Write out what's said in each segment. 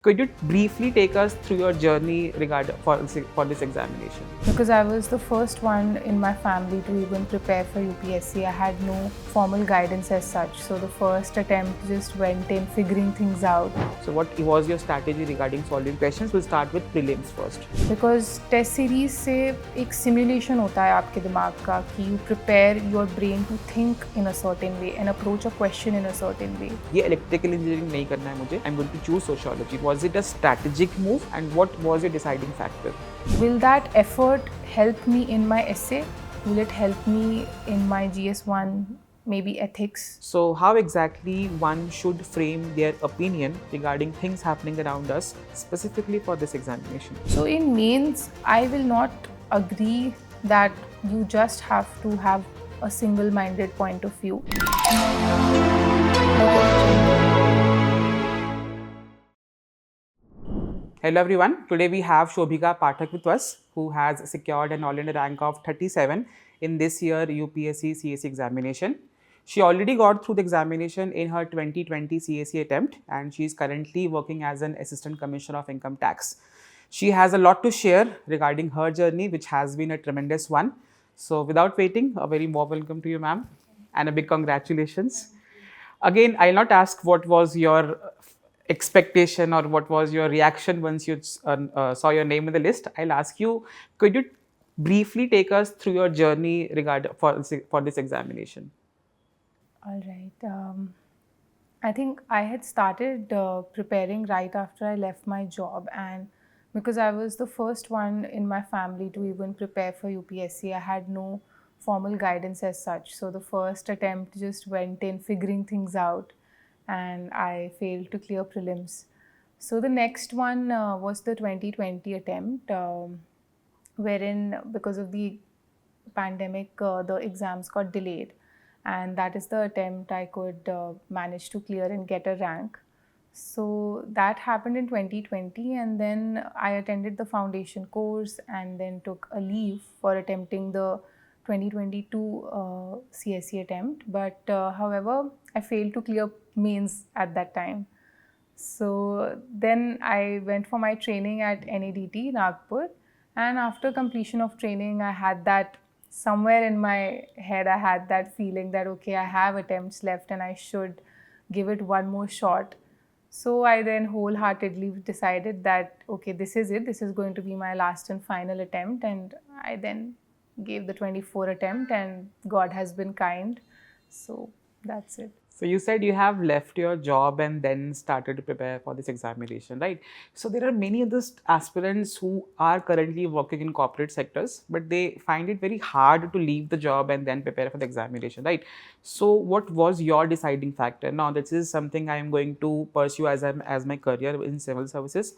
Could you briefly take us through your journey for this examination? Because I was the first one in my family to even prepare for UPSC. I had no formal guidance as such. So the first attempt just went in figuring things out. So what was your strategy regarding solving questions? We'll start with prelims first. Because test series से एक simulation होता है आपके दिमाग का कि you prepare your brain to think in a certain way and approach a question in a certain way. ये electrical engineering नहीं करना है मुझे. I'm going to choose sociology. Was it a strategic move and what was your deciding factor? Will that effort help me in my essay? Will it help me in my GS1, maybe ethics? So how exactly one should frame their opinion regarding things happening around us, specifically for this examination? So in mains, I will not agree that you just have to have a single-minded point of view. Hello everyone, today we have Shobhika Pathak with us, who has secured an all-India rank of 37 in this year UPSC CSE examination. She already got through the examination in her 2020 CSE attempt and she is currently working as an Assistant Commissioner of Income Tax. She has a lot to share regarding her journey, which has been a tremendous one. So without waiting, a very warm welcome to you, ma'am, and a big congratulations. Again, I'll not ask what was your expectation or what was your reaction once you saw your name in the list. I'll ask you, could you briefly take us through your journey for this examination? All right. I think I had started preparing right after I left my job, and because I was the first one in my family to even prepare for UPSC, I had no formal guidance as such. So the first attempt just went in figuring things out, and I failed to clear prelims. So the next one was the 2020 attempt, wherein because of the pandemic, the exams got delayed. And that is the attempt I could manage to clear and get a rank. So that happened in 2020, and then I attended the foundation course and then took a leave for attempting the 2022 CSE attempt. But however, I failed to clear mains at that time. So then I went for my training at NADT, Nagpur, and after completion of training, I had that somewhere in my head, I had that feeling that, okay, I have attempts left and I should give it one more shot. So I then wholeheartedly decided that, okay, this is it. This is going to be my last and final attempt. And I then gave the 24 attempt and God has been kind. So that's it. So you said you have left your job and then started to prepare for this examination, right? So there are many other aspirants who are currently working in corporate sectors, but they find it very hard to leave the job and then prepare for the examination, right? So what was your deciding factor? Now, this is something I am going to pursue as my career in civil services.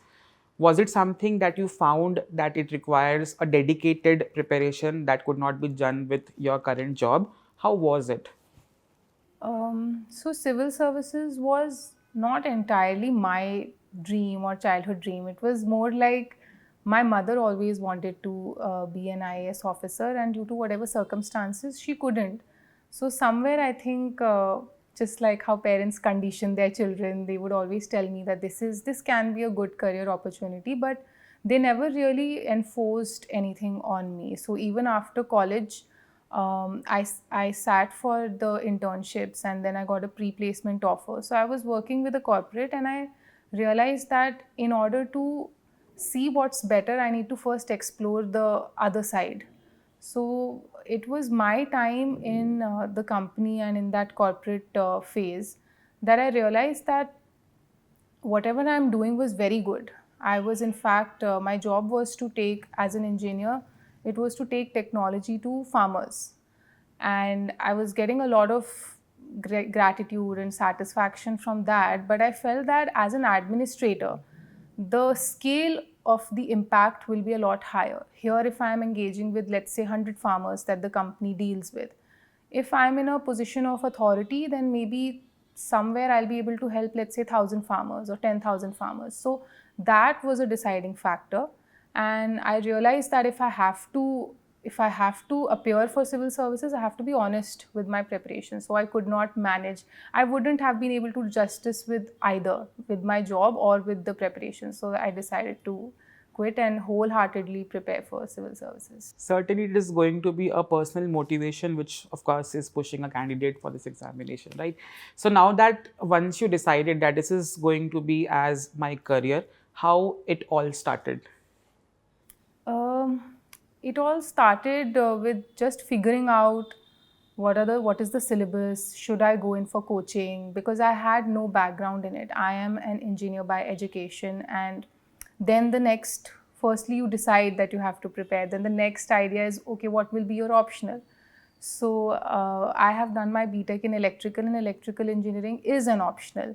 Was it something that you found that it requires a dedicated preparation that could not be done with your current job? How was it? So civil services was not entirely my dream or childhood dream. It was more like my mother always wanted to be an IAS officer, and due to whatever circumstances, she couldn't. So somewhere I think, just like how parents condition their children, they would always tell me that this can be a good career opportunity, but they never really enforced anything on me. So even after college, I sat for the internships and then I got a pre-placement offer. So I was working with a corporate and I realized that in order to see what's better, I need to first explore the other side. So it was my time in the company and in that corporate phase that I realized that whatever I'm doing was very good. I was, in fact, my job was to take, as an engineer, it was to take technology to farmers. And I was getting a lot of gratitude and satisfaction from that. But I felt that as an administrator, the scale of the impact will be a lot higher. Here, if I'm engaging with, let's say, 100 farmers that the company deals with, if I'm in a position of authority, then maybe somewhere I'll be able to help, let's say, 1,000 farmers or 10,000 farmers. So that was a deciding factor. And I realized that if I have to if I have to appear for civil services, I have to be honest with my preparation. So I could not manage. I wouldn't have been able to do justice with either, with my job or with the preparation. So I decided to quit and wholeheartedly prepare for civil services. Certainly, it is going to be a personal motivation, which of course is pushing a candidate for this examination, right? So now that once you decided that this is going to be as my career, how it all started? Um, it all started with just figuring out what is the syllabus. Should I go in for coaching? Because I had no background in it. I am an engineer by education, and then the next, firstly, you decide that you have to prepare. Then the next idea is, okay, what will be your optional? So I have done my BTech in electrical, and electrical engineering is an optional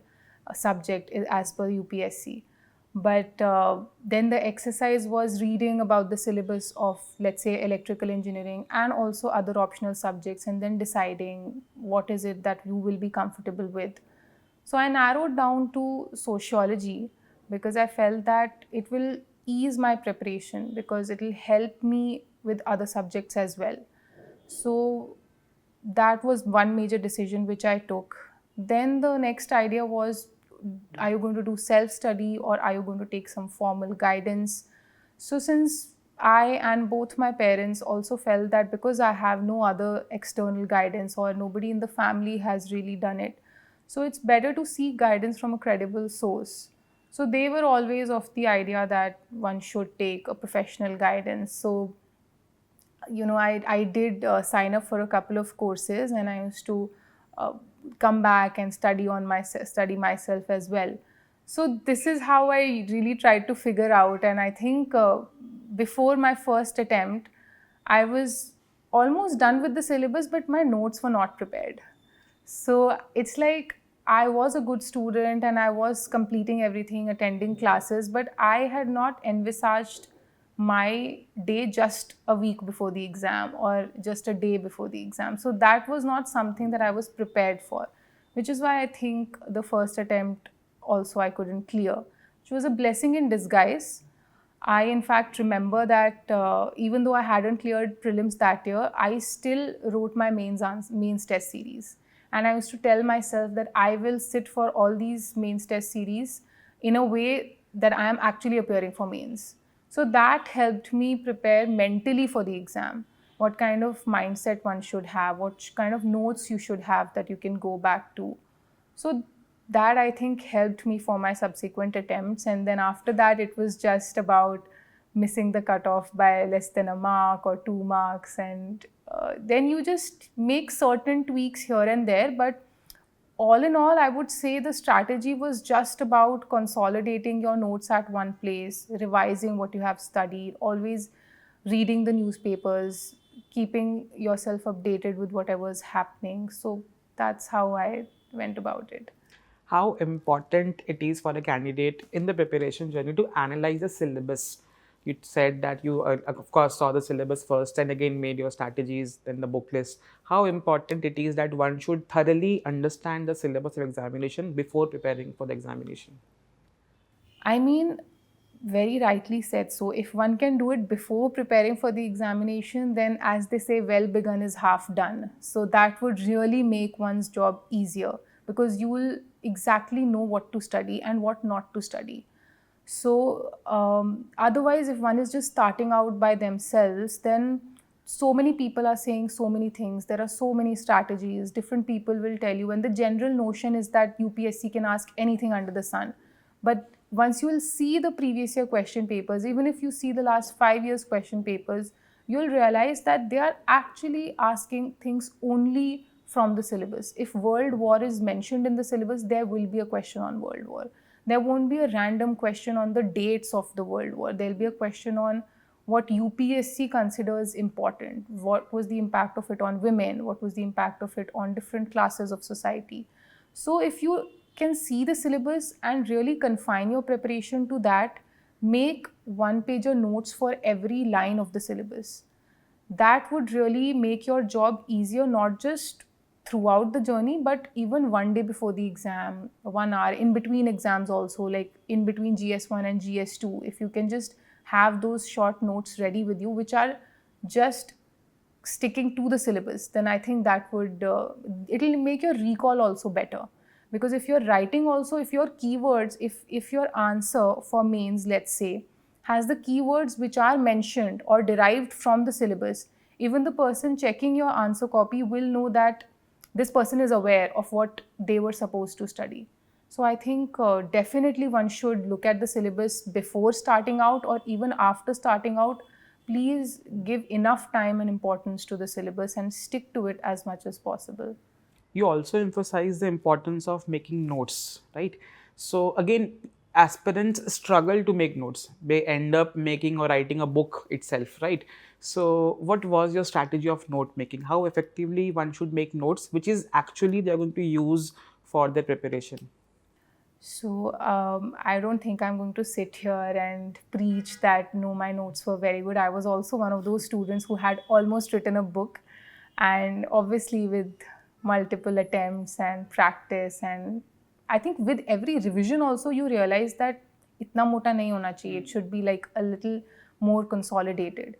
subject as per UPSC. But then the exercise was reading about the syllabus of, let's say, electrical engineering and also other optional subjects, and then deciding what is it that you will be comfortable with. So I narrowed down to sociology because I felt that it will ease my preparation because it will help me with other subjects as well. So that was one major decision which I took. Then the next idea was, are you going to do self study or are you going to take some formal guidance? So, since I and both my parents also felt that because I have no other external guidance or nobody in the family has really done it, so it's better to seek guidance from a credible source. So, they were always of the idea that one should take a professional guidance. So, I did sign up for a couple of courses, and I used to uh, come back and study myself as well. So this is how I really tried to figure out. And I think before my first attempt, I was almost done with the syllabus, but my notes were not prepared. So it's like I was a good student and I was completing everything, attending classes, but I had not envisaged my day just a week before the exam or just a day before the exam. So that was not something that I was prepared for, which is why I think the first attempt also I couldn't clear, which was a blessing in disguise. I, in fact, remember that even though I hadn't cleared prelims that year, I still wrote my mains test series. And I used to tell myself that I will sit for all these mains test series in a way that I am actually appearing for mains. So that helped me prepare mentally for the exam. What kind of mindset one should have, what kind of notes you should have that you can go back to. So that I think helped me for my subsequent attempts. And then after that, it was just about missing the cutoff by less than a mark or 2 marks. And then you just make certain tweaks here and there. But all in all, I would say the strategy was just about consolidating your notes at one place, revising what you have studied, always reading the newspapers, keeping yourself updated with whatever is happening. So that's how I went about it. How important it is for a candidate in the preparation journey to analyze the syllabus. You said that you, of course, saw the syllabus first and again made your strategies, then the book list. How important it is that one should thoroughly understand the syllabus of examination before preparing for the examination. I mean, very rightly said. So, if one can do it before preparing for the examination, then as they say, well begun is half done. So, that would really make one's job easier because you will exactly know what to study and what not to study. So, otherwise, if one is just starting out by themselves, then so many people are saying so many things. There are so many strategies. Different people will tell you, and the general notion is that UPSC can ask anything under the sun. But once you will see the previous year question papers, even if you see the last 5 years question papers, you'll realize that they are actually asking things only from the syllabus. If World War is mentioned in the syllabus, there will be a question on World War. There won't be a random question on the dates of the World War. There'll be a question on what UPSC considers important. What was the impact of it on women? What was the impact of it on different classes of society? So if you can see the syllabus and really confine your preparation to that, make one-pager notes for every line of the syllabus. That would really make your job easier, not just throughout the journey, but even one day before the exam, 1 hour in between exams also, like in between GS1 and GS2. If you can just have those short notes ready with you, which are just sticking to the syllabus, then I think that would it'll make your recall also better. Because if you're writing also, if your keywords, if your answer for mains, let's say, has the keywords which are mentioned or derived from the syllabus, even the person checking your answer copy will know that this person is aware of what they were supposed to study. So I think definitely one should look at the syllabus before starting out or even after starting out. Please give enough time and importance to the syllabus and stick to it as much as possible. You also emphasize the importance of making notes, right? So again, aspirants struggle to make notes. They end up making or writing a book itself, right? So what was your strategy of note making? How effectively one should make notes, which is actually they're going to use for their preparation? So I don't think I'm going to sit here and preach that no, my notes were very good. I was also one of those students who had almost written a book, and obviously with multiple attempts and practice, and I think with every revision also you realize that itna mota nahi hona chahiye. It should be like a little more consolidated.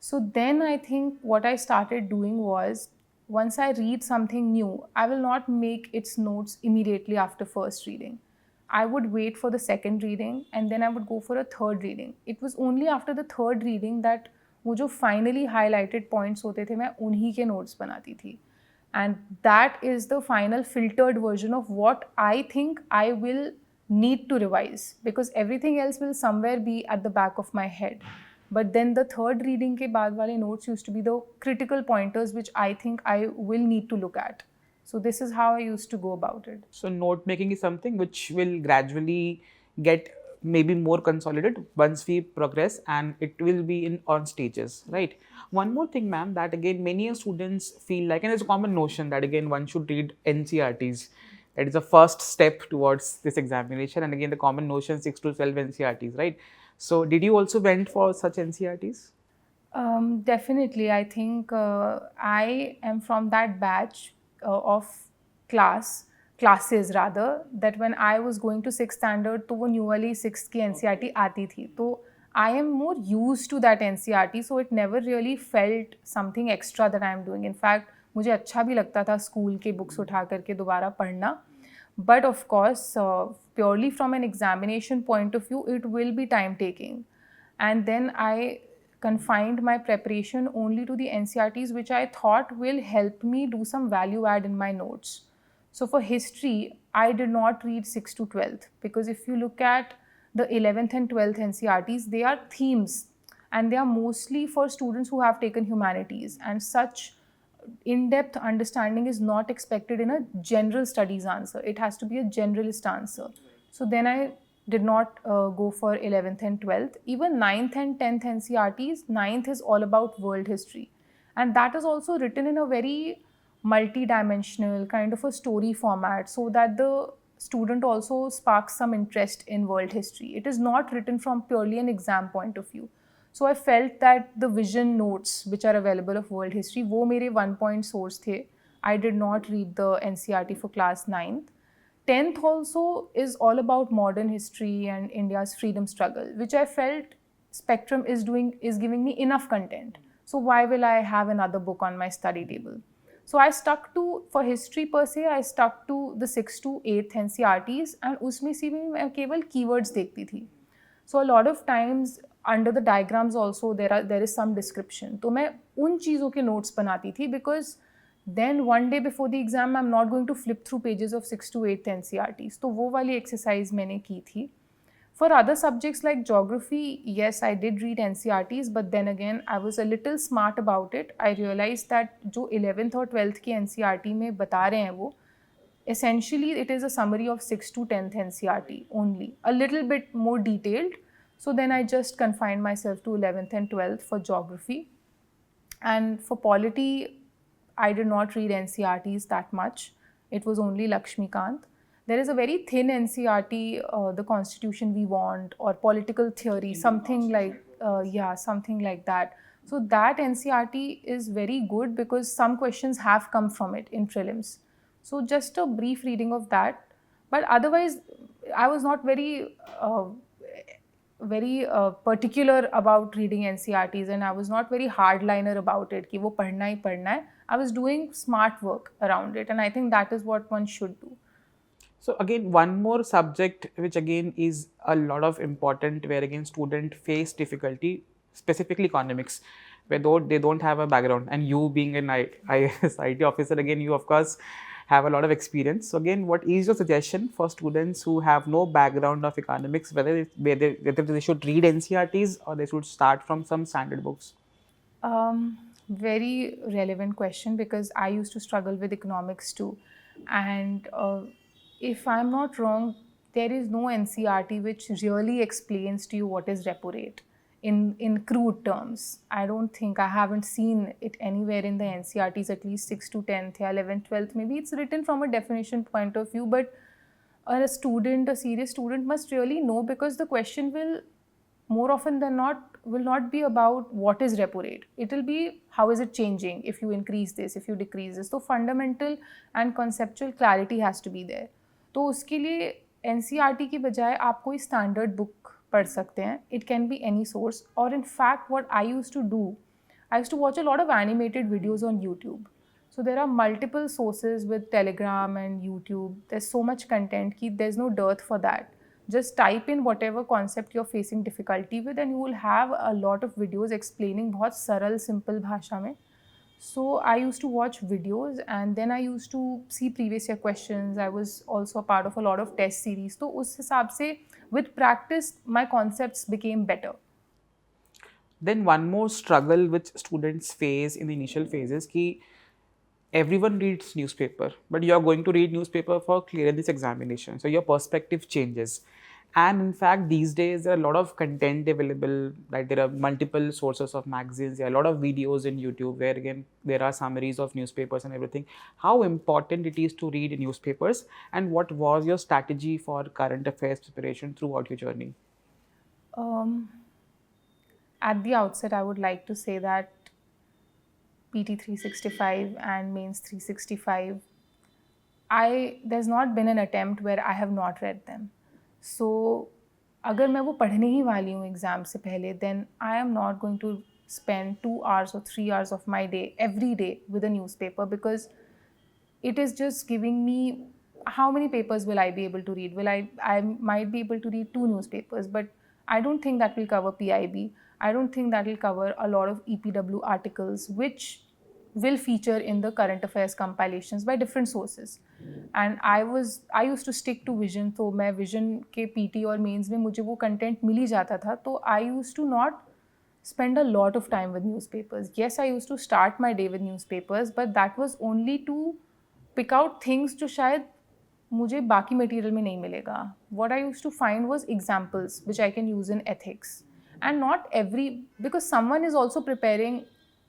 So then I think what I started doing was, once I read something new, I will not make its notes immediately after first reading. I would wait for the second reading and then I would go for a third reading. It was only after the third reading that वो जो finally highlighted points होते थे मैं उन्हीं के notes बनाती थी. And that is the final filtered version of what I think I will need to revise, because everything else will somewhere be at the back of my head. But then the third reading के बाद वाले notes used to be the critical pointers which I think I will need to look at. So this is how I used to go about it. So note making is something which will gradually get maybe more consolidated once we progress, and it will be in on stages, right? One more thing, ma'am, that again many students feel like, and it's a common notion that again one should read NCRTs. That is the first step towards this examination, and again the common notion 6 to 12 NCRTs, right? So did you also went for such NCRTs? Definitely. I think I am from that batch of classes rather, that when I was going to sixth standard, तो वो new वाली sixth की NCRT आती थी. तो I am more used to that NCRT, so it never really felt something extra that I am doing. In fact, मुझे अच्छा भी लगता था स्कूल के बुक्स उठा करके दोबारा पढ़ना. But of course, purely from an examination point of view, it will be time taking. And then I confined my preparation only to the NCRTs which I thought will help me do some value add in my notes. So for history, I did not read 6th to 12th, because if you look at the 11th and 12th NCRTs, they are themes and they are mostly for students who have taken humanities, and such in-depth understanding is not expected in a general studies answer. It has to be a generalist answer. So then I did not go for 11th and 12th. Even 9th and 10th NCRTs, 9th is all about world history. And that is also written in a very multi-dimensional kind of a story format, so that the student also sparks some interest in world history. It is not written from purely an exam point of view. So I felt that the vision notes which are available of world history, वो मेरे 1 point source थे. I did not read the NCRT for class 9th. 10th also is all about modern history and India's freedom struggle, which I felt Spectrum is giving me enough content. So why will I have another book on my study table? So I stuck to, for history per se, I stuck to the 6th to 8th NCRTs, and उसमें से भी मैं केवल keywords देखती थी. So a lot of times under the diagrams also there is some description. तो मैं उन चीज़ों के notes बनाती थी, because then one day before the exam I'm not going to flip through pages of 6th to 8th NCRTs. तो वो वाली exercise मैंने की थी. For other subjects like geography, yes, I did read NCRTs, but then again, I was a little smart about it. I realized that जो 11th और 12th की NCRT में बता रहे हैं वो, essentially it is a summary of 6th to 10th NCRT only, a little bit more detailed. So then I just confined myself to 11th and 12th for geography. And for polity, I did not read NCRTs that much. It was only Lakshmikant. There is a very thin NCRT, the Constitution We Want, or political theory, something like something like that. So that NCRT is very good because some questions have come from it in prelims. So just a brief reading of that. But otherwise, I was not very very particular about reading NCRTs, and I was not very hardliner about it कि वो पढ़ना ही पढ़ना है. I was doing smart work around it, and I think that is what one should do. So again, one more subject which again is a lot of important, where again student face difficulty, specifically economics, where though they don't have a background, and you being an IAS IT officer, again you of course have a lot of experience. So again, what is your suggestion for students who have no background of economics, whether they should read NCRTs or they should start from some standard books? Very relevant question, because I used to struggle with economics too. And if I'm not wrong, there is no NCRT which really explains to you what is repo rate in crude terms. I don't think, I haven't seen it anywhere in the NCRTs, at least 6th to 10th, yeah, 11th, 12th. Maybe it's written from a definition point of view, but a student, a serious student must really know, because the question will, more often than not, will not be about what is repo rate. It will be how is it changing if you increase this, if you decrease this. So fundamental and conceptual clarity has to be there. तो उसके लिए NCRT की बजाय आप कोई standard book पढ़ सकते हैं. It can be any source. Or in fact, what I used to do, I used to watch a lot of animated videos on YouTube. So there are multiple sources with Telegram and YouTube. There's so much content कि there's no dearth for that. Just type in whatever concept you're facing difficulty with, and you will have a lot of videos explaining बहुत सरल simple भाषा में. So I used to watch videos, and then I used to see previous year questions. I was also a part of a lot of test series. तो उस हिसाब से with practice my concepts became better. Then one more struggle which students face in the initial phases ki everyone reads newspaper, but you are going to read newspaper for clearing this examination, so your perspective changes. And in fact, these days there are a lot of content available, like there are multiple sources of magazines, there are a lot of videos in YouTube where again there are summaries of newspapers and everything. How important it is to read newspapers, and what was your strategy for current affairs preparation throughout your journey? At the outset, I would like to say that PT 365 and Mains 365, there's not been an attempt where I have not read them. So अगर मैं वो पढ़ने ही वाली हूँ exam से पहले, then I am not going to spend 2 hours or 3 hours of my day every day with a newspaper, because it is just giving me, how many papers will I be able to read? I might be able to read 2 newspapers, but I don't think that will cover PIB. I don't think that will cover a lot of EPW articles which will feature in the current affairs compilations by different sources. And I used to stick to vision. तो मैं vision के PT और mains में मुझे वो content मिल ही जाता था. तो I used to not spend a lot of time with newspapers. Yes, I used to start my day with newspapers, but that was only to pick out things जो शायद मुझे बाकी material में नहीं मिलेगा. What I used to find was examples which I can use in ethics. And not every, because someone is also preparing.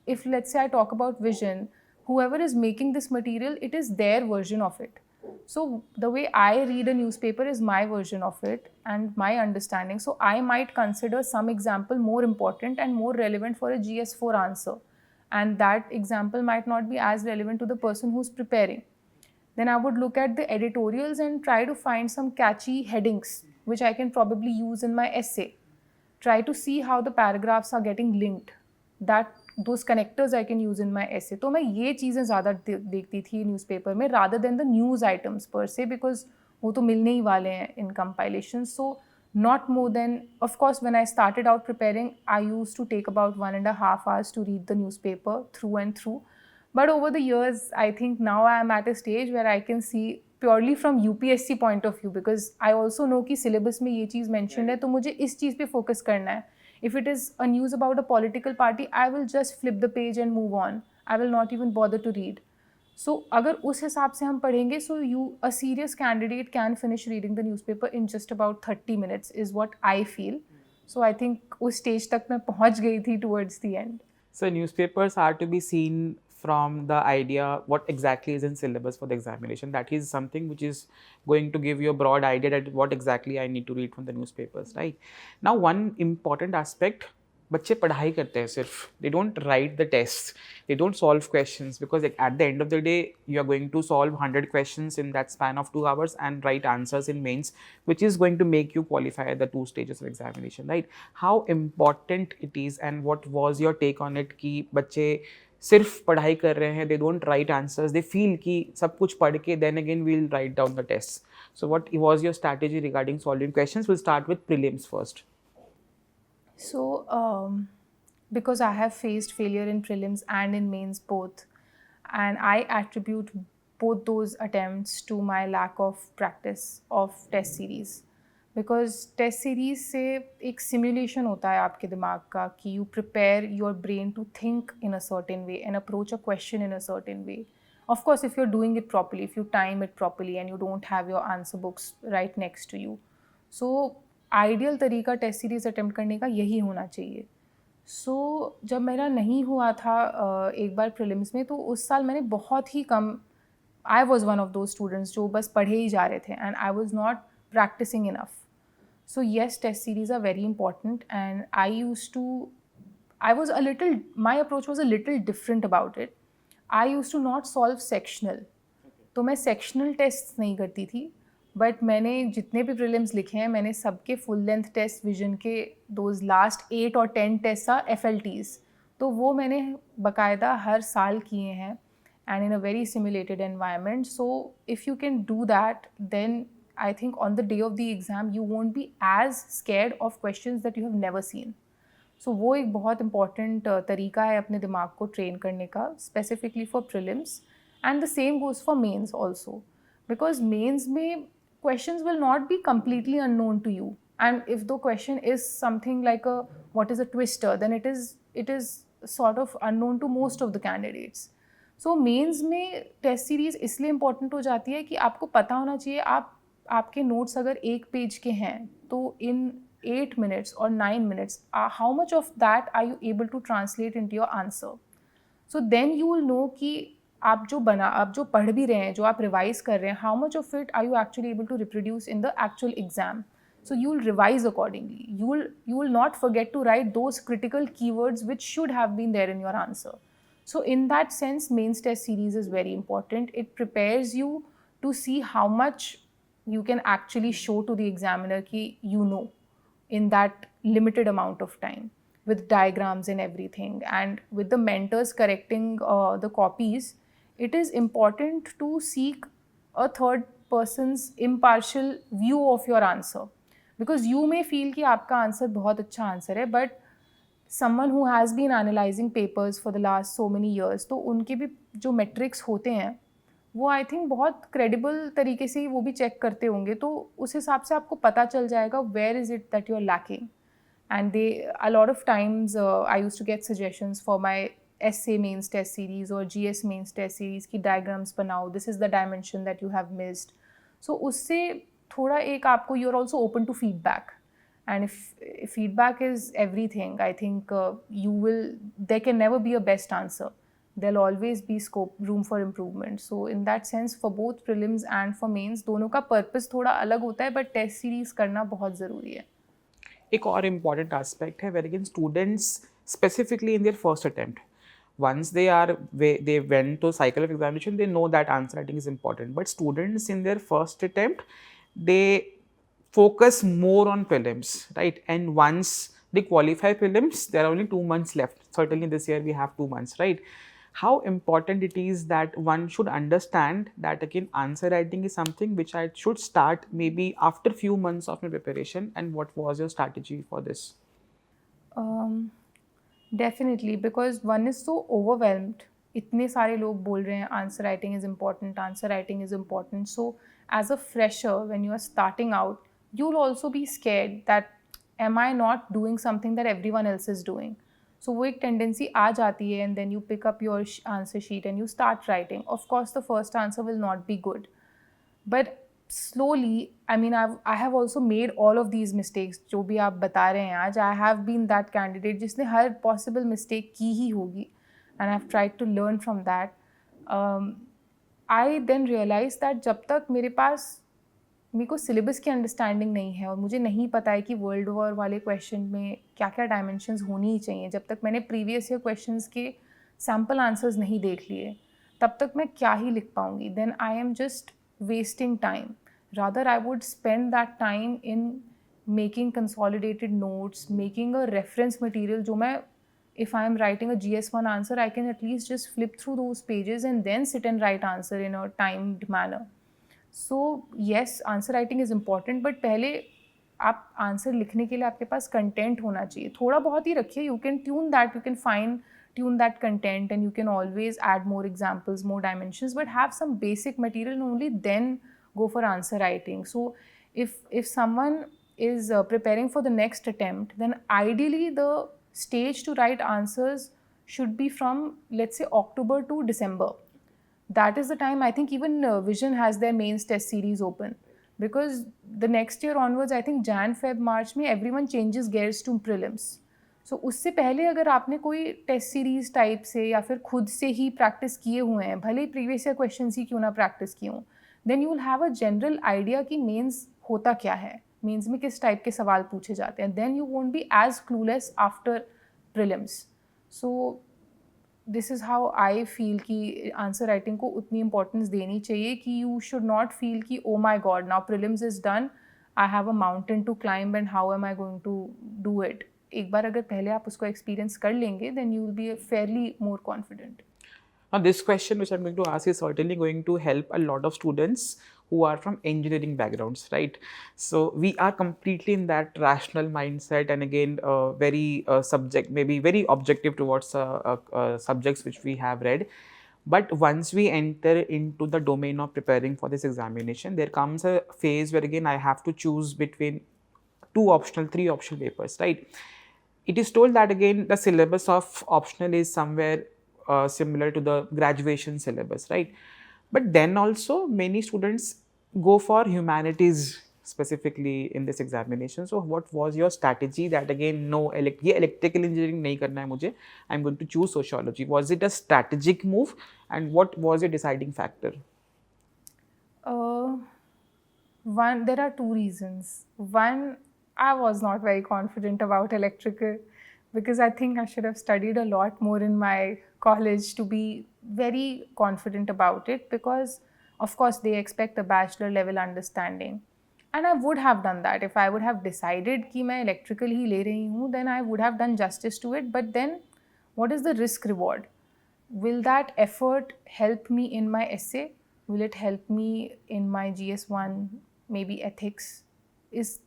If let's say I talk about vision, whoever is making this material, it is their version of it. So the way I read a newspaper is my version of it and my understanding. So I might consider some example more important and more relevant for a GS4 answer. And that example might not be as relevant to the person who's preparing. Then I would look at the editorials and try to find some catchy headings which I can probably use in my essay. Try to see how the paragraphs are getting linked. Those connectors I can use in my essay. तो मैं ये चीज़ें ज़्यादा देखती थी newspaper में, rather than the news items per se, because वो तो मिलने ही वाले हैं in compilation. So not more than, of course, when I started out preparing, I used to take about 1.5 hours to read the newspaper through and through. But over the years, I think now I am at a stage where I can see purely from UPSC point of view, because I also know कि syllabus में ये चीज़ mentioned है, तो मुझे इस चीज़ पे focus करना है. If it is a news about a political party, I will just flip the page and move on. I will not even bother to read. So अगर उस हिसाब से हम पढ़ेंगे, so a serious candidate can finish reading the newspaper in just about 30 minutes is what I feel. So I think उस stage तक मैं पहुँच गई थी towards the end. So newspapers are to be seen from the idea what exactly is in syllabus for the examination. That is something which is going to give you a broad idea that what exactly I need to read from the newspapers, right? Now, one important aspect बच्चे पढ़ाई करते हैं सिर्फ, they don't write the test, they don't solve questions, because like, at the end of the day you are going to solve 100 questions in that span of 2 hours and write answers in mains, which is going to make you qualify at the 2 stages of examination, right? How important it is, and what was your take on it कि बच्चे सिर्फ पढ़ाई कर रहे हैं, they don't write answers, they feel कि सब कुछ पढ़ के then again we'll write down the tests. So what was your strategy regarding solving questions? We'll start with prelims first. So, because I have faced failure in prelims and in mains both, and I attribute both those attempts to my lack of practice of test series. Because test series से एक simulation होता है आपके दिमाग का कि you prepare your brain to think in a certain way and approach a question in a certain way. Of course, if you're doing it properly, if you time it properly and you don't have your answer books right next to you. So, ideal तरीका test series attempt करने का यही होना चाहिए. सो जब मेरा नहीं हुआ था एक बार प्रीलिम्स में, तो उस साल मैंने बहुत ही कम, I was one of those students जो बस पढ़े ही जा रहे थे and I was not practising enough. So yes, test series are very important and I was a little, my approach was a little different about it. I use to not solve sectional, तो मैं sectional test नहीं करती थी, but मैंने जितने भी prelims लिखे हैं मैंने सबके फुल लेंथ टेस्ट विजन के दोज लास्ट 8 और 10 टेस्ट आर FLTs, तो वो मैंने बाकायदा हर साल किए हैं and in a very simulated environment. So if you can do that then I think on the day of the exam you won't be as scared of questions that you have never seen. So वो एक बहुत important तरीका है अपने दिमाग को train करने का, specifically for prelims. And the same goes for mains also, because mains में questions will not be completely unknown to you, and if the question is something like a what is a twister, then it is sort of unknown to most of the candidates. So mains में test series इसलिए important हो जाती है कि आपको पता होना चाहिए आपके notes अगर एक पेज के हैं तो in 8 minutes or 9 minutes how much of that are you able to translate into your answer. So then you will know कि आप जो पढ़ भी रहे हैं, जो आप रिवाइज कर रहे हैं, how much of it are you actually able to reproduce in the actual exam. So you will revise accordingly. You will not forget to write those critical keywords which should have been there in your answer. So in that sense, mains test series is very important. It prepares you to see how much you can actually show to the examiner ki you know in that limited amount of time, with diagrams and everything, and with the mentors correcting the copies. It is important to seek a third person's impartial view of your answer, because you may feel कि आपका answer बहुत अच्छा answer है, but someone who has been analyzing papers for the last so many years, तो उनके भी जो metrics होते हैं वो आई थिंक बहुत क्रेडिबल तरीके से ही वो भी चेक करते होंगे, तो उस हिसाब से आपको पता चल जाएगा where is it that you are lacking. And they a lot of times I used to get suggestions for my essay mains test series or GS mains test series की diagrams बनाओ, this is the dimension that you have missed. So उससे थोड़ा एक आपको you are also open to feedback, and if feedback is everything, I think there can never be a best answer. There'll always be room for improvement. So in that sense, for both prelims and for mains, दोनों का purpose थोड़ा अलग होता है, but test series करना बहुत ज़रूरी है. एक और important aspect है wherein students specifically in their first attempt, once they went to cycle of examination, they know that answer writing is important, but students in their first attempt they focus more on prelims, right? And once they qualify prelims, there are only 2 months left. Certainly this year we have 2 months, right? How important it is that one should understand that again answer writing is something which I should start maybe after few months of my preparation, and what was your strategy for this? Definitely, because one is so overwhelmed. इतने सारे लोग बोल रहे हैं answer writing is important, answer writing is important. So as a fresher when you are starting out, you will also be scared that am I not doing something that everyone else is doing. So वो एक tendency आ जाती है, and then you pick up your answer sheet and you start writing. Of course the first answer will not be good, but slowly, I mean, I have also made all of these mistakes जो भी आप बता रहे हैं आज. I have been that candidate जिसने हर possible mistake की ही होगी, and I have tried to learn from that. I then realized that जब तक मेरे पास मेरे को सिलेबस की अंडरस्टैंडिंग नहीं है और मुझे नहीं पता है कि वर्ल्ड वॉर वाले क्वेश्चन में क्या क्या डायमेंशंस होनी ही चाहिए, जब तक मैंने प्रीवियस ईयर क्वेश्चंस के सैम्पल आंसर्स नहीं देख लिए तब तक मैं क्या ही लिख पाऊँगी. Then I am just wasting time. Rather I would spend that time in making consolidated notes, making a reference material जो मैं, if I am writing a GS1 answer, I can at least just flip through those pages and then sit and write answer in a timed manner. So yes, answer writing is important, but पहले आप answer लिखने के लिए आपके पास content होना चाहिए. थोड़ा बहुत ही रखिए, you can tune that, you can fine tune that content and you can always add more examples, more dimensions, but have some basic material and only then go for answer writing. So if someone is preparing for the next attempt, then ideally the stage to write answers should be from, let's say, October to December. That is the time. I think even Vision has their mains test series open, because the next year onwards, I think Jan, Feb, March में everyone changes gears to prelims. So उससे पहले अगर आपने कोई test series type से या फिर खुद से ही प्रैक्टिस किए हुए हैं, भले ही प्रीवियस ईयर क्वेश्चंस ही क्यों ना प्रैक्टिस किए हों, then you will have a general idea कि मेंस होता क्या है, मेंस में किस टाइप के सवाल पूछे जाते हैं. Then you won't be as clueless after prelims. So this is how I feel कि आंसर राइटिंग को उतनी इंपॉर्टेंस देनी चाहिए कि यू शुड नॉट फील कि oh my god now prelims is done, I have a mountain to climb and how am I going to do it. एक बार अगर पहले आप उसको एक्सपीरियंस कर लेंगे, then you will be fairly more confident. Now, this question which I'm going to ask is certainly going to help a lot of students who are from engineering backgrounds, right? So we are completely in that rational mindset, and again, very maybe very objective towards subjects which we have read. But once we enter into the domain of preparing for this examination, there comes a phase where again I have to choose between 3 optional papers, right? It is told that again the syllabus of optional is somewhere similar to the graduation syllabus, right? But then also many students go for humanities specifically in this examination. So what was your strategy that again no ये electrical engineering नहीं करना है मुझे, I'm going to choose sociology? Was it a strategic move, and what was your deciding factor? One, there are two reasons. One, I was not very confident about electrical, because I think I should have studied a lot more in my college to be very confident about it, because of course they expect a bachelor level understanding, and I would have done that if I would have decided कि मैं electrical ही ले रही हूँ, then I would have done justice to it. But then what is the risk reward? Will that effort help me in my essay? Will it help me in my GS1, maybe ethics? Is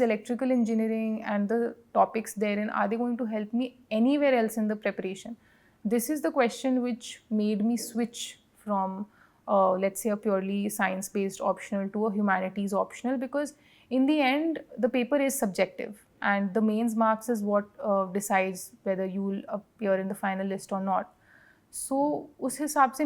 electrical engineering and the topics therein, are they going to help me anywhere else in the preparation? This is the question which made me switch from let's say a purely science-based optional to a humanities optional, because in the end the paper is subjective and the mains marks is what decides whether you will appear in the final list or not. So उस हिसाब से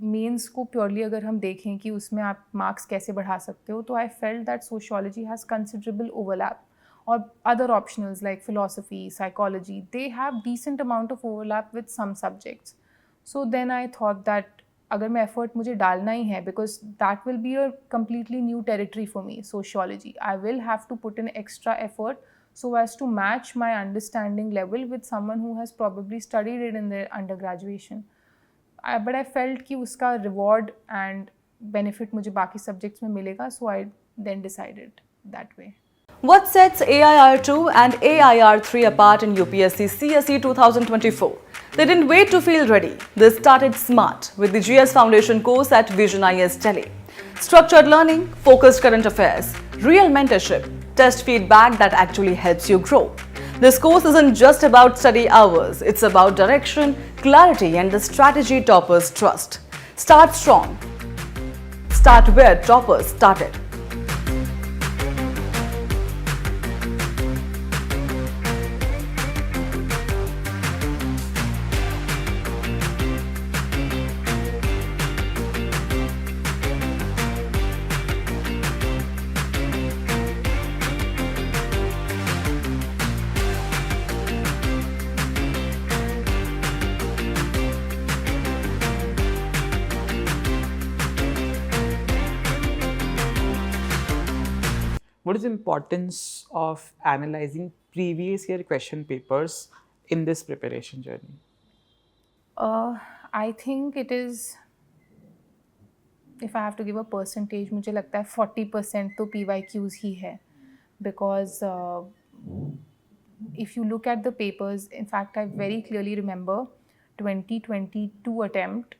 mains को purely अगर हम देखें कि उसमें आप मार्क्स कैसे बढ़ा सकते हो, तो I felt that sociology has considerable overlap, और other optionals like philosophy, psychology, they have decent amount of overlap with some subjects. So then I thought that अगर मैं एफर्ट मुझे डालना ही है, because that will be a completely new territory for me, sociology, I will have to put in extra effort so as to match my understanding level with someone who has probably studied it in their undergraduation. But I felt कि उसका reward and benefit मुझे बाकी subjects में मिलेगा, so I then decided that way. What sets AIR2 and AIR3 apart in UPSC CSE 2024? They didn't wait to feel ready. They started smart with the GS Foundation course at Vision IS Delhi. Structured learning, focused current affairs, real mentorship, test feedback that actually helps you grow. This course isn't just about study hours, it's about direction, clarity and the strategy toppers trust. Start strong. Start where toppers started. what is the importance of analyzing previous year question papers in this preparation journey? I think it is, if I have to give a percentage, मुझे लगता है 40% तो PYQs ही है, because if you look at the papers, in fact, I very clearly remember 2022 attempt,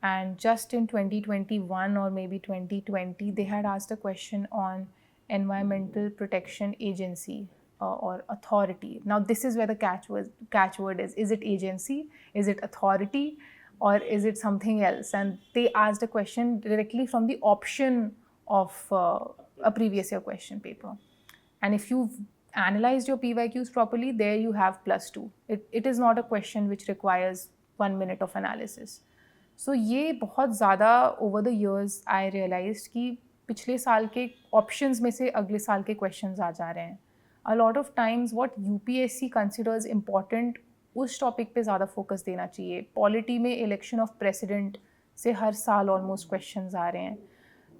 and just in 2021 or maybe 2020, they had asked a question on Environmental Protection Agency or authority. Now, this is where the catchword is. Is it agency? Is it authority? Or is it something else? And they asked a question directly from the option of a previous year question paper. And if you've analyzed your PYQs properly, there you have +2. It is not a question which requires 1 minute of analysis. So ये बहुत ज़्यादा over the years I realized कि पिछले साल के options में से अगले साल के questions आ जा रहे हैं. A lot of times what UPSC considers important, उस topic पे ज़्यादा focus देना चाहिए. Polity में election of president से हर साल almost questions आ रहे हैं.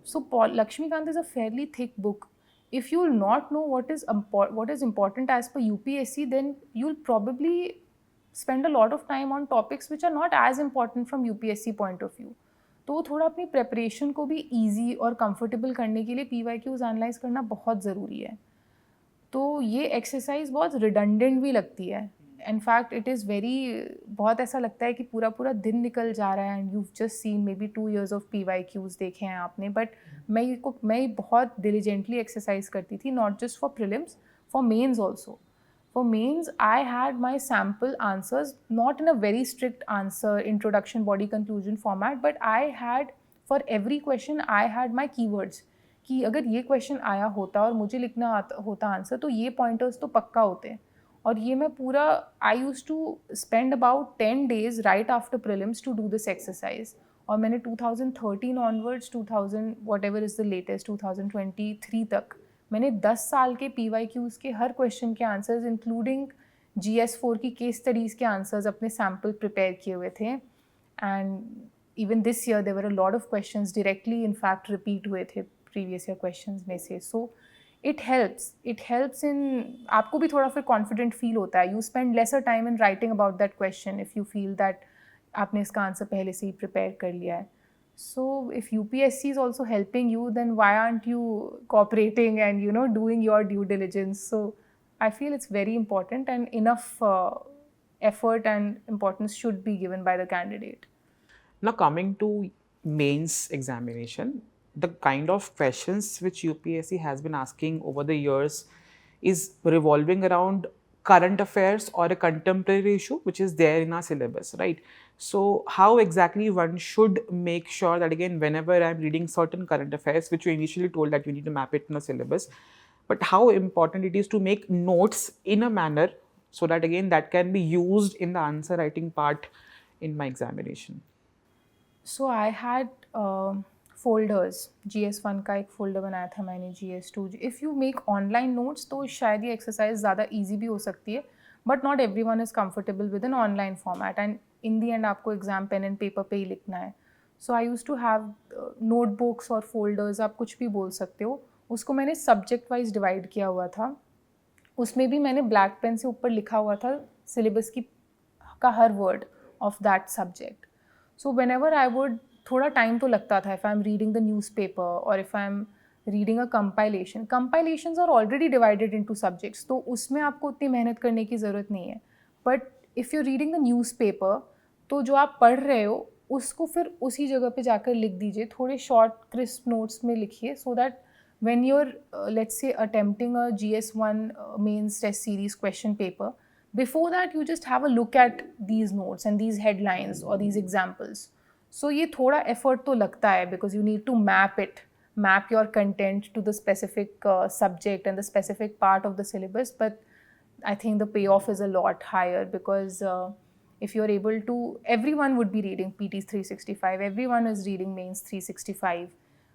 So Lakshmikant is a fairly thick book. If you will not know what is important as per UPSC, then you'll probably spend a lot of time on topics which are not as important from UPSC point of view. तो थोड़ा अपनी preparation को भी easy और comfortable करने के लिए PYQs analyse करना बहुत ज़रूरी है. तो ये एक्सरसाइज बहुत रिडंडेंट भी लगती है. इनफैक्ट इट इज़ बहुत ऐसा लगता है कि पूरा पूरा दिन निकल जा रहा है and you just seen may be 2 years of PYQs देखे हैं आपने. बट मैं बहुत डिलीजेंटली एक्सरसाइज करती थी, not just for prelims, for mains also. For mains, I had my sample answers, not in a very strict answer, introduction, body, conclusion format, but I had, for every question, I had my keywords. कि अगर ये question आया होता और मुझे लिखना होता answer, तो ये pointers तो पक्का होते. और ये मैं पूरा, I used to spend about 10 days right after prelims to do this exercise. और मैंने 2013 onwards, 2000 whatever is the latest, 2023 तक मैंने 10 साल के PYQs के हर क्वेश्चन के आंसर्स इंक्लूडिंग GS4 की केस स्टडीज़ के आंसर्स अपने सैम्पल प्रिपेयर किए हुए थे. And even this year there were a lot of questions directly in fact repeat हुए थे प्रीवियस ईयर क्वेश्चंस में से. सो इट हेल्प्स इन, आपको भी थोड़ा फिर कॉन्फिडेंट फील होता है. You spend lesser time in writing about that question if you feel that आपने इसका आंसर पहले से ही प्रिपेयर कर लिया है. So if UPSC is also helping you, then why aren't you cooperating and doing your due diligence? So I feel it's very important, and enough effort and importance should be given by the candidate. Now coming to mains examination, the kind of questions which UPSC has been asking over the years is revolving around current affairs or a contemporary issue which is there in our syllabus, right? So how exactly one should make sure that, again, whenever I'm reading certain current affairs, which you initially told that you need to map it in a syllabus, but how important it is to make notes in a manner so that, again, that can be used in the answer writing part in my examination? So I had folders. GS1 का एक folder बनाया था मैंने, GS2. If you make online notes तो शायद ये exercise ज़्यादा easy भी हो सकती है, but not everyone is comfortable with an online format, and in the end आपको exam pen and paper पे ही लिखना है. So I used to have notebooks और folders, आप कुछ भी बोल सकते हो. उसको मैंने subject wise divide किया हुआ था. उसमें भी मैंने black pen से ऊपर लिखा हुआ था syllabus का हर word of that subject. So whenever I would, थोड़ा टाइम तो लगता था, if I'm reading the newspaper or if I'm reading a compilation. Compilations are already divided into subjects, तो उसमें आपको उतनी मेहनत करने की ज़रूरत नहीं है. But if you're reading the newspaper, तो जो आप पढ़ रहे हो उसको फिर उसी जगह पे जाकर लिख दीजिए. थोड़े शॉर्ट क्रिस्प नोट्स में लिखिए, so that when you're let's say attempting a GS1 mains test series question paper, before that you just have a look at these notes and these headlines or these examples. So ये थोड़ा effort तो लगता है, because you need to map your content to the specific subject and the specific part of the syllabus. But I think the payoff is a lot higher, because if you're able to, everyone would be reading PTs 365, everyone is reading mains 365.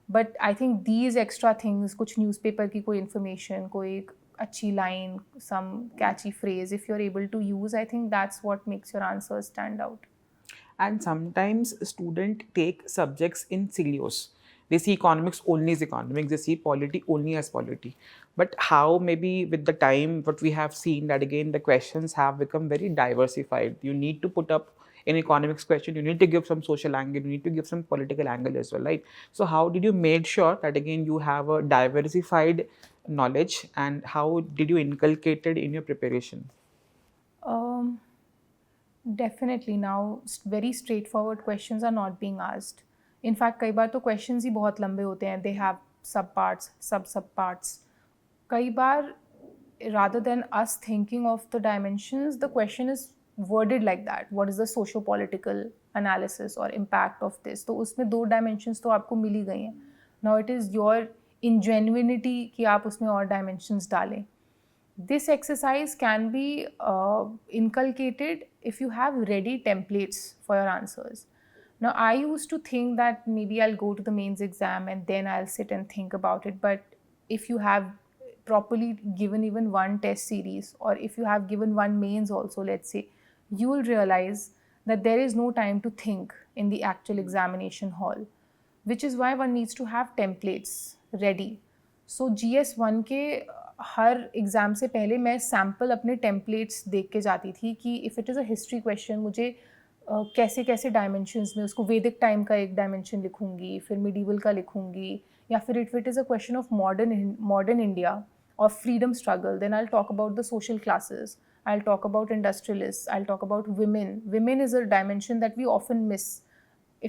But I think these extra things, कुछ newspaper की कोई information, कोई अच्छी line, some catchy phrase, if you're able to use, I think that's what makes your answers stand out. And sometimes students take subjects in silos, They see economics only as economics, they see polity only as polity. But how maybe with the time, what we have seen that again, the questions have become very diversified. You need to put up in economics question, you need to give some social angle, you need to give some political angle as well, right? So how did you make sure that again you have a diversified knowledge, and how did you inculcate it in your preparation? Um, Definitely now very straightforward questions are not being asked. In fact, कई बार तो questions ही बहुत लंबे होते हैं. They have sub parts, sub parts. कई बार rather than us thinking of the dimensions, the question is worded like that. What is the socio-political analysis or impact of this? तो उसमें 2 dimensions तो आपको मिल ही गई हैं. Now it is your ingenuity कि आप उसमें और dimensions डालें. This exercise can be inculcated if you have ready templates for your answers. Now, I used to think that maybe I'll go to the mains exam and then I'll sit and think about it. But if you have properly given even one test series, or if you have given one mains also, let's say, you will realize that there is no time to think in the actual examination hall, which is why one needs to have templates ready. So GS1 के हर exam से पहले मैं sample अपने templates देख के जाती थी कि if it is a history question मुझे कैसे कैसे डायमेंशंस में उसको वैदिक टाइम का एक डायमेंशन लिखूंगी, फिर मिडीवल का लिखूंगी, या फिर if it is a question of modern India और freedom struggle, then I talk about the social classes, I'll talk about industrialists, I'll talk about women. Women is a dimension that we often miss.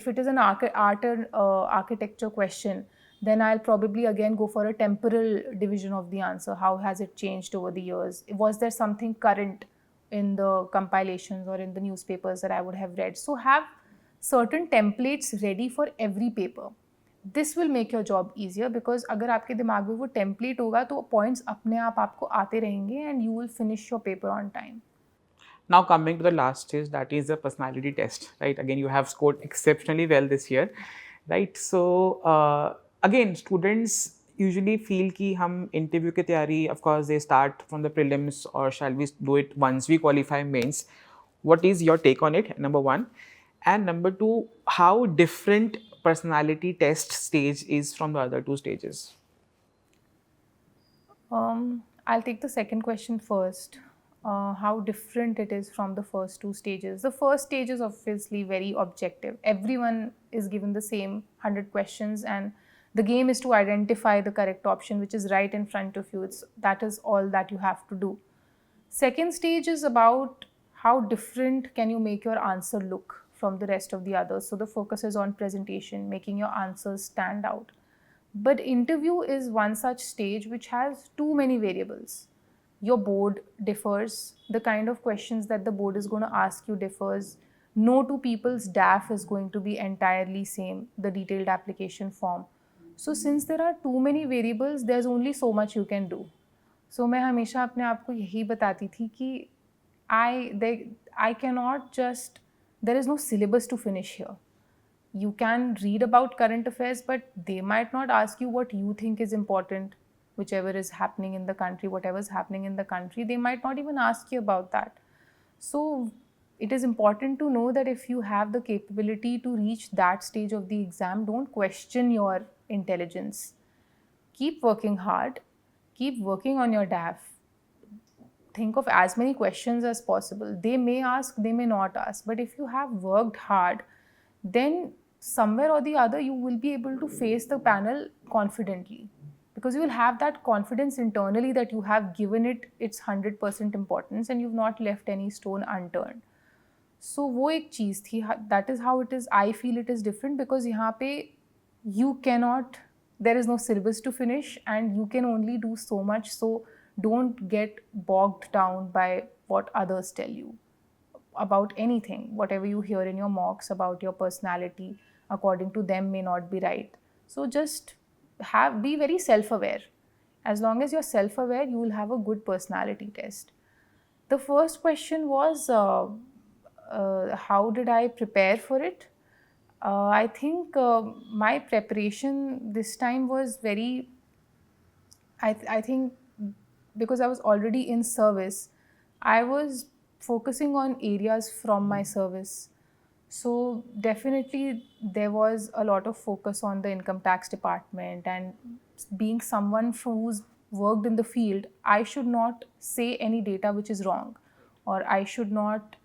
If it is an art and architecture question, then I'll probably again go for a temporal division of the answer. How has it changed over the years? Was there something current in the compilations or in the newspapers that I would have read? So have certain templates ready for every paper. This will make your job easier, because अगर आपके दिमाग में वो template होगा तो points अपने आप आपको आते रहेंगे and you will finish your paper on time. Now coming to the last stage, that is the personality test, right? Again, you have scored exceptionally well this year, right? So again, students usually feel कि हम interview की तैयारी, of course, they start from the prelims, or shall we do it once we qualify mains? What is your take on it? Number one, and number two, how different personality test stage is from the other two stages? I'll take the second question first. How different it is from the first two stages. The first stage is obviously very objective. Everyone is given the same 100 questions, and the game is to identify the correct option which is right in front of you. That is all that you have to do. Second stage is about how different can you make your answer look from the rest of the others. So the focus is on presentation, making your answers stand out. But interview is one such stage which has too many variables. Your board differs, the kind of questions that the board is going to ask you differs. No two people's DAF is going to be entirely same, the detailed application form. So since there are too many variables, there's only so much you can do. So मैं हमेशा अपने आप को यही बताती थी कि I cannot just, there is no syllabus to finish here. You can read about current affairs, but they might not ask you what you think is important, whichever is happening in the country, whatever is happening in the country, they might not even ask you about that. So it is important to know that if you have the capability to reach that stage of the exam, don't question your intelligence. Keep working hard, keep working on your DAF. Think of as many questions as possible. They may ask, they may not ask, but if you have worked hard, then somewhere or the other you will be able to face the panel confidently, because you will have that confidence internally that you have given it its 100% importance and you've not left any stone unturned. So वो एक चीज़ थी, that is how it is. I feel it is different because यहाँ पे you cannot, there is no syllabus to finish and you can only do so much. So don't get bogged down by what others tell you about anything. Whatever you hear in your mocks about your personality, according to them, may not be right. So just be very self-aware. As long as you're self-aware, you will have a good personality test. The first question was, how did I prepare for it? I think my preparation this time was very, I think because I was already in service, I was focusing on areas from my service. So definitely there was a lot of focus on the income tax department, and being someone who's worked in the field, I should not say any data which is wrong, or I should not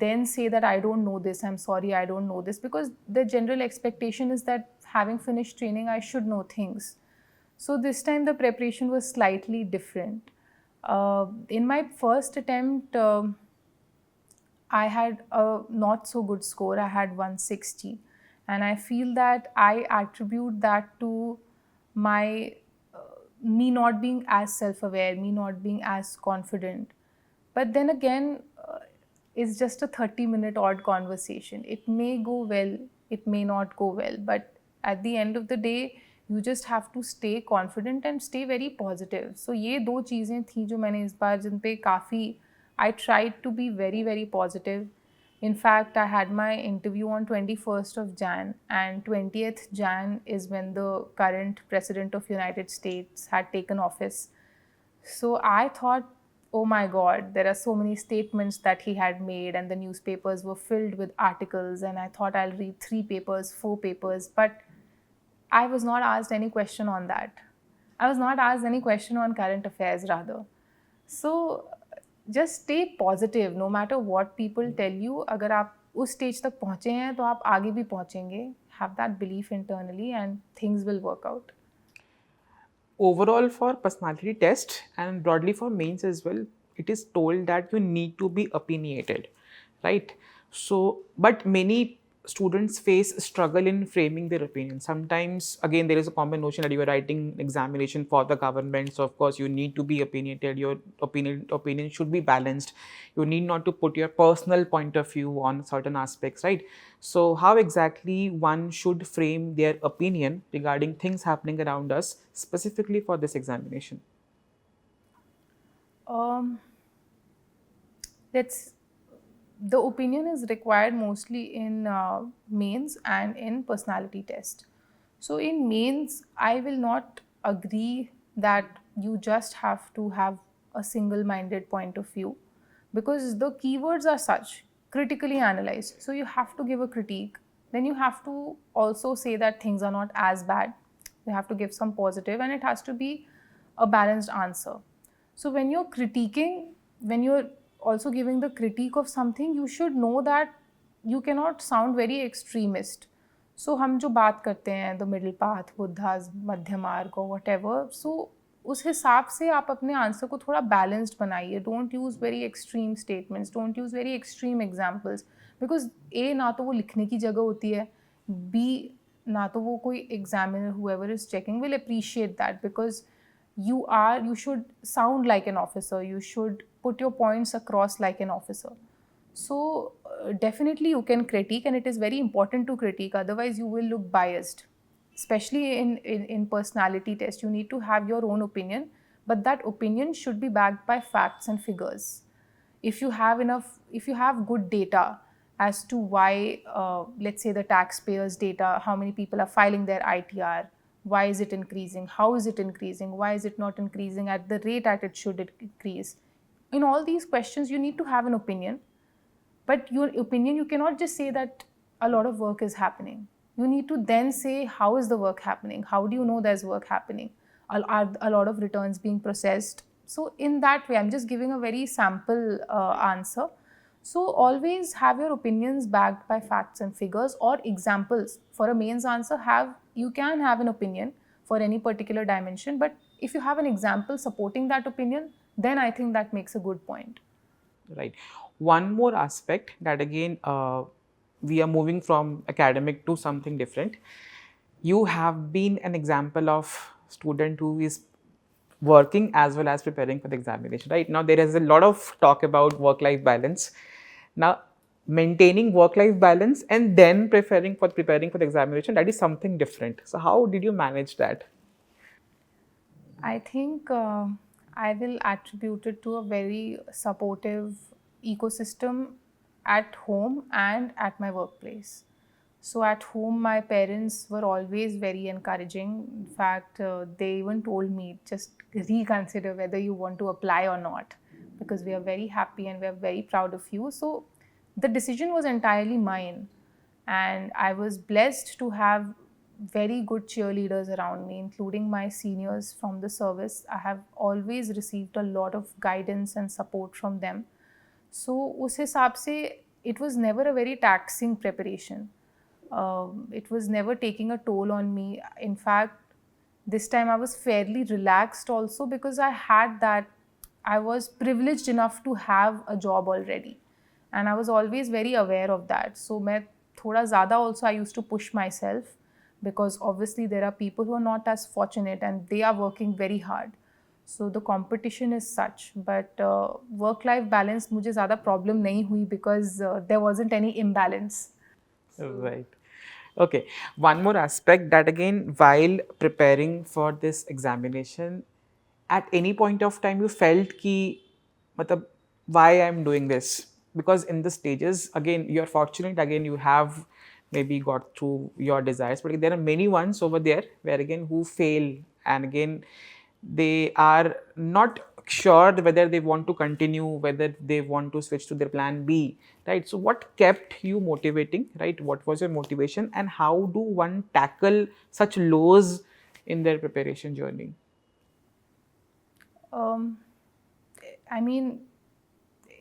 then say that I don't know this, I'm sorry, I don't know this, because the general expectation is that having finished training, I should know things. So this time the preparation was slightly different. In my first attempt, I had a not so good score. I had 160. And I feel that I attribute that to my me not being as self aware, me not being as confident. But then again, it's just a 30-minute odd conversation. It may go well, it may not go well. But at the end of the day, you just have to stay confident and stay very positive. So ये दो चीज़ें थी जो मैंने इस बार जिन पे काफ़ी I tried to be very, very positive. In fact, I had my interview on 21st of Jan, and 20th Jan is when the current president of United States had taken office. So I thought, oh my God, there are so many statements that he had made, and the newspapers were filled with articles. And I thought I'll read 3 papers, 4 papers, but I was not asked any question on that. I was not asked any question on current affairs, rather. So just stay positive no matter what people tell you. अगर आप उस stage तक पहुँचे हैं तो आप आगे भी पहुँचेंगे. Have that belief internally and things will work out. Overall, for personality test and broadly for mains as well, it is told that you need to be opinionated, right? So, but many students face struggle in framing their opinion. Sometimes, again, there is a common notion that you are writing examination for the government, so of course you need to be opinionated. Your opinion should be balanced. You need not to put your personal point of view on certain aspects, right? So, how exactly one should frame their opinion regarding things happening around us, specifically for this examination? The opinion is required mostly in mains and in personality test. So in mains, I will not agree that you just have to have a single-minded point of view, because the keywords are such critically analyzed. So you have to give a critique. Then you have to also say that things are not as bad. You have to give some positive, and it has to be a balanced answer. So when you're critiquing, when you're also giving the critique of something, you should know that you cannot sound very extremist. So हम जो बात करते हैं the middle path, Buddha's मध्य मार्ग or whatever, so उस हिसाब से आप अपने आंसर को थोड़ा बैलेंस्ड बनाइए. Don't use very extreme statements, don't use very extreme examples, because ए ना तो वो लिखने की जगह होती है, बी ना तो वो कोई examiner whoever is checking will appreciate that, because you should sound like an officer, you should put your points across like an officer. So definitely you can critique, and it is very important to critique, otherwise you will look biased. Especially in personality test, you need to have your own opinion, but that opinion should be backed by facts and figures. If you have good data as to why, let's say the taxpayers data, how many people are filing their ITR, why is it increasing, how is it increasing, why is it not increasing at the rate that it should increase. In all these questions, you need to have an opinion. But your opinion, you cannot just say that a lot of work is happening. You need to then say, how is the work happening? How do you know there's work happening? Are a lot of returns being processed? So in that way, I'm just giving a very sample answer. So always have your opinions backed by facts and figures or examples. For a mains answer, you can have an opinion for any particular dimension, but if you have an example supporting that opinion, then I think that makes a good point. Right. One more aspect that again, we are moving from academic to something different. You have been an example of student who is working as well as preparing for the examination, right? Now, there is a lot of talk about work-life balance. Now, maintaining work-life balance and then preparing for the examination, that is something different. So, how did you manage that? I think I will attribute it to a very supportive ecosystem at home and at my workplace. So at home, my parents were always very encouraging. In fact, they even told me, just reconsider whether you want to apply or not, because we are very happy and we are very proud of you. So the decision was entirely mine, and I was blessed to have very good cheerleaders around me, including my seniors from the service. I have always received a lot of guidance and support from them. So उस हिसाब से it was never a very taxing preparation. It was never taking a toll on me. In fact, this time I was fairly relaxed also, because I was privileged enough to have a job already, and I was always very aware of that. So मैं थोड़ा ज़्यादा also I used to push myself, because obviously there are people who are not as fortunate and they are working very hard. So the competition is such, but work-life balance मुझे ज़्यादा problem नहीं हुई, because there wasn't any imbalance. Right. Okay. One more aspect, that again, while preparing for this examination, at any point of time you felt ki, matlab, why I'm doing this? Because in the stages, again, you're fortunate, again, you have maybe got through your desires, but there are many ones over there where again who fail, and again they are not sure whether they want to continue, whether they want to switch to their plan B, right? So what kept you motivating, right? What was your motivation, and how do one tackle such lows in their preparation journey? I mean,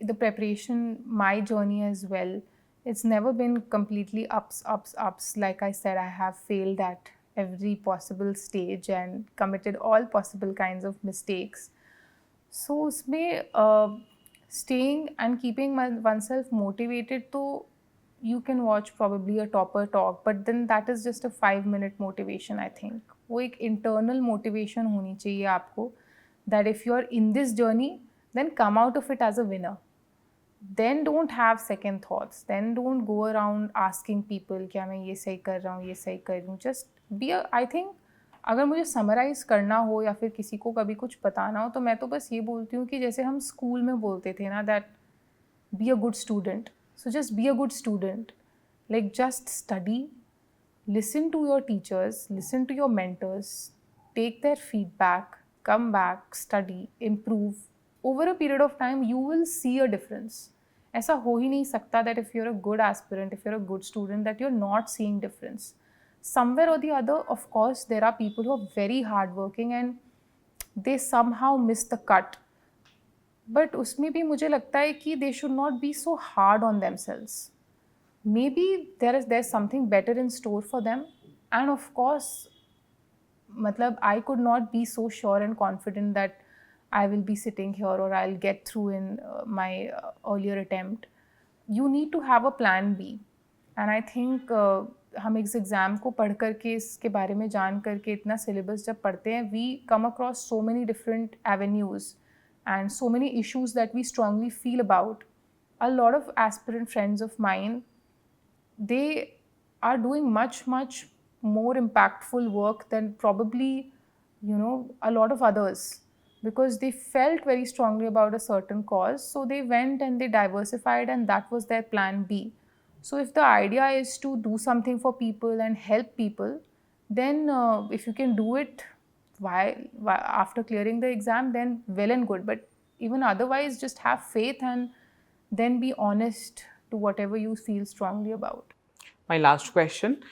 the preparation, my journey as well, it's never been completely ups, ups, ups. Like I said, I have failed at every possible stage and committed all possible kinds of mistakes. So उसमें staying and keeping oneself motivated, तो you can watch probably a topper talk, but then that is just a 5-minute motivation, I think. वो एक internal motivation होनी चाहिए आपको, that if you're in this journey, then come out of it as a winner. Then don't have second thoughts. Then don't go around asking people क्या मैं ये सही कर रहा हूँ, ये सही कर रही हूँ. Just be a, I think, अगर मुझे समराइज करना हो या फिर किसी को कभी कुछ बताना हो, तो मैं तो बस ये बोलती हूँ कि जैसे हम स्कूल में बोलते थे ना, that be a good student. So just be a good student. Like just study, listen to your teachers, listen to your mentors, take their feedback, come back, study, improve. Over a period of time, you will see a difference. ऐसा हो ही नहीं सकता that if you're a good aspirant, if you're a good student, that you're not seeing difference. Somewhere or the other, of course, there are people who are very hardworking and they somehow miss the cut. But उसमें भी मुझे लगता है कि they should not be so hard on themselves. Maybe there's something better in store for them. And of course, matlab, I could not be so sure and confident that I will be sitting here or I'll get through in my earlier attempt. You need to have a plan B. And I think हम इस exam को पढ़ करके, इसके बारे में जान करके, इतना सिलेबस जब पढ़ते हैं, we come across so many different avenues and so many issues that we strongly feel about. A lot of aspirant friends of mine, they are doing much, much more impactful work than probably, a lot of others, because they felt very strongly about a certain cause. So they went and they diversified, and that was their plan B. So if the idea is to do something for people and help people, then if you can do it after clearing the exam, then well and good. But even otherwise, just have faith and then be honest to whatever you feel strongly about. My last question.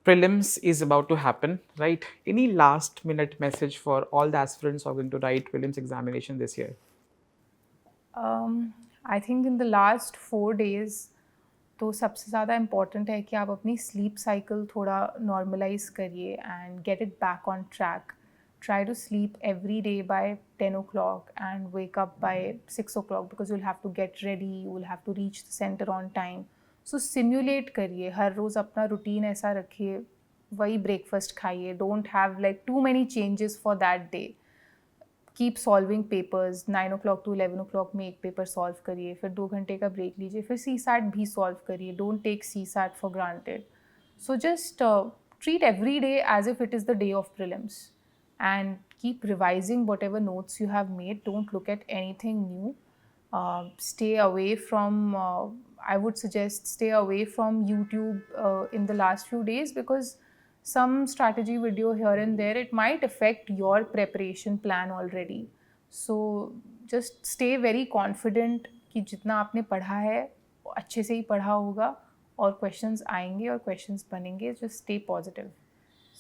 Prelims is about to happen, right? Any last minute message for all the aspirants who are going to write prelims examination this year? I think in the last 4 days, तो सबसे ज़्यादा important है कि आप अपनी sleep cycle थोड़ा normalise करिए and get it back on track. Try to sleep every day by 10 o'clock and wake up by 6 o'clock, because you'll have to get ready, you'll have to reach the center on time. So simulate करिए, हर रोज़ अपना routine ऐसा रखिए, वही breakfast खाइए. Don't have like too many changes for that day. Keep solving papers. 9 o'clock to 11 o'clock में एक paper solve करिए, फिर 2 घंटे का ब्रेक लीजिए, फिर CSAT भी सॉल्व करिए. Don't take CSAT for granted. So just treat every day as if it is the day of prelims, and keep revising whatever notes you have made. Don't look at anything new. Stay away from, I would suggest, stay away from YouTube in the last few days, because some strategy video here and there, it might affect your preparation plan already. So just stay very confident कि जितना आपने पढ़ा है अच्छे से ही पढ़ा होगा और क्वेश्चंस आएंगे और क्वेश्चंस बनेंगे. Just stay positive.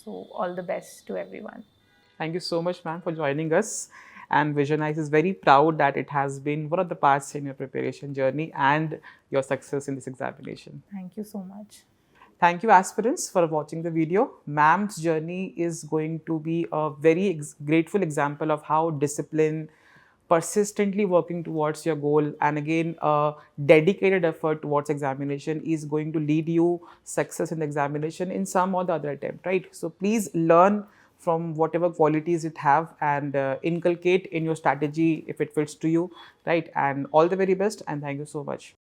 So all the best to everyone. Thank you so much, ma'am, for joining us. And Visionize is very proud that it has been one of the parts in your preparation journey and your success in this examination. Thank you so much. Thank you, aspirants, for watching the video. Ma'am's journey is going to be a very grateful example of how discipline, persistently working towards your goal, and again a dedicated effort towards examination is going to lead you success in the examination in some or the other attempt, right? So please learn from whatever qualities it have and inculcate in your strategy if it fits to you, right? And all the very best, and thank you so much.